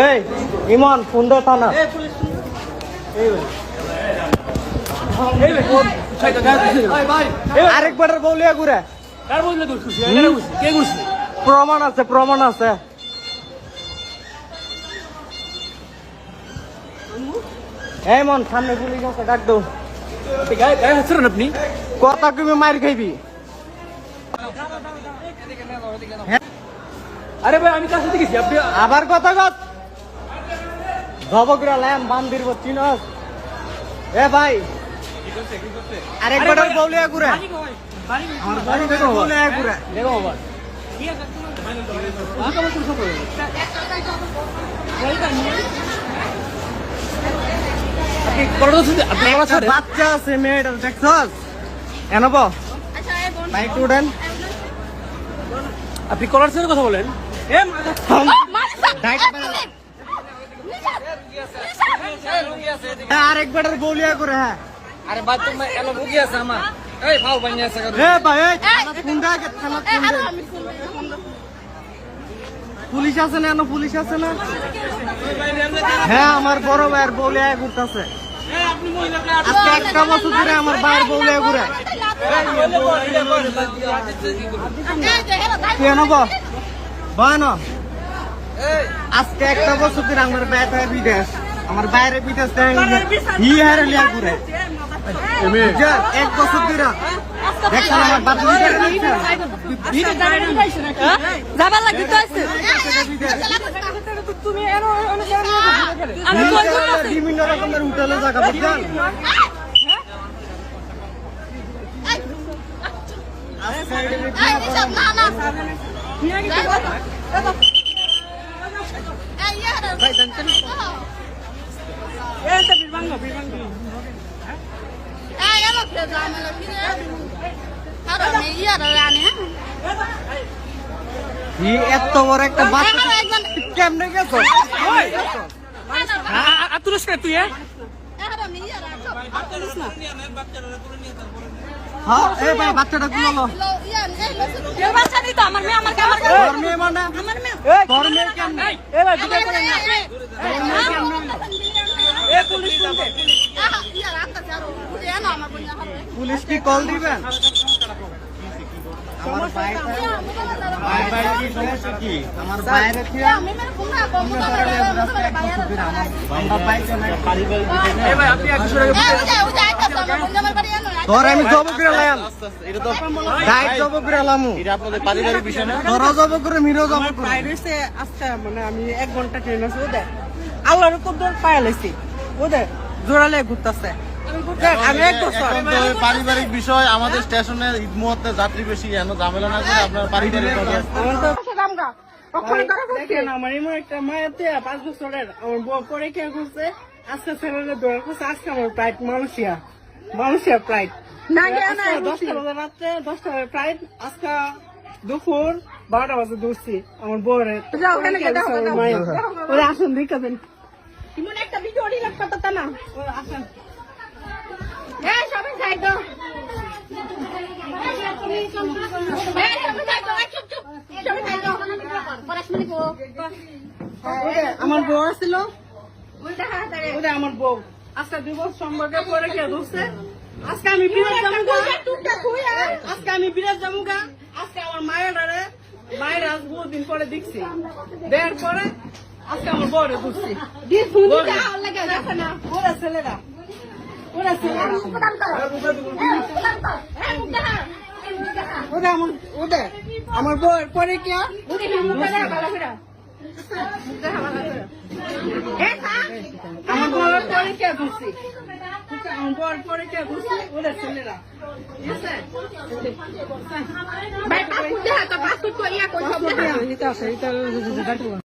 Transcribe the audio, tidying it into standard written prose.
এই ইমন ফোন দে থানা আরেকবার বলিয়া ঘুরে প্রমাণ আছে প্রমাণ আছে এই মন সামনে পুলিশ আছে ডাক দো আপনি কথা তুমি মার খাইবি আরে ভাই আমি কার সাথে গেছি আপনি আবার কথা কত ধবকরা ল্যাম বান্দির চিনস এ ভাই আরেকবার বলিয়া ঘুরে আমার বাড়ি দেখো বলিয়া ঘুরে দেখো বাবা বাচ্চা আছে মেয়েটা দেখছস এনব বাইক উঠেন আপনি কলার সাথে কথা বলেন আরেকবার বলিয়া করে হ্যাঁ আরে বাদ তুমি এলো বুগি আছে আমার এই ফাও বানিয়ে আছে ভাই কোনটা থানা পুলিশ আছে না পুলিশ আছে না হ্যাঁ আমার বড় ভাইয়ের বউলে ঘুরতেছে আজকে একটা বছর ধরে আমার ভাইয়ের বউলে ঘুরে বয়ন আজকে একটা বছর ধরে আমার ভাইয়ের বিদেশ আমার বাইরে বিদেশ হারে লিয়া ঘুরে এক বছর ধরে দেখছেন আমার বাচ্চা বিভিন্ন রকমের হোটেলে জায়গা বুঝলেন এত বড় একটা বাচ্চা কেমনে গেছো তুই তুই বাচ্চাটা গুলো পুলিশ কি কল দিবেন আমার বাইরে তোর আমি জব করে লাম এটা তো ডাইট জব করে লাম এটা আপনাদের পারিবারিক বিষয় না তোরা জব করে মিরো জব করে বাইরেছে আজকে মানে আমি 1 ঘন্টা ট্রেন আছে ওদের আল্লাহর কদর পায়ালাইছি ওদের জোরালে ঘুরতাছে আমি এক বছর পারিবারিক বিষয় আমাদের স্টেশনে ঈদ মুহূর্তে যাত্রী বেশি এমন ঝামেলা না করে আপনার পারিবারিক দেখেন আমার এমন একটা মায়াতে 5 বছরের আমার বউ পরে কে করছে আজকে ছেলেদের দৌড় করছে আজকে আমার প্রাইড মানুষিয়া প্রাইড না 10টা বাজে রাত্রে 10টা বাজে প্রাইড আজকে দুপুর 12টা বাজে দৌড়ছি আমার বউরে ওরা আসেন দেখাবেন এমন একটা ভিডিও রিলাপ করতে না ওরা আসেন সবাই যাই তো আমার বউ ছিল আমার বউ আজকে 2 বছর সম্পর্কে পরে কে ধরছে আজকে আমি বিরাট জামুগা আজকে আমার মায়ের আজ বহুদিন পরে দেখছি দেওয়ার পরে আজকে আমার বউরে ধরছি ওরা ছেলেরা আমার বউয়ের পরে কে আমার বউয়ের পরে কে ঘুরছি আমার বউয়ের পরে কে ঘুরছি ওদের ছেলেরা ঠিক আছে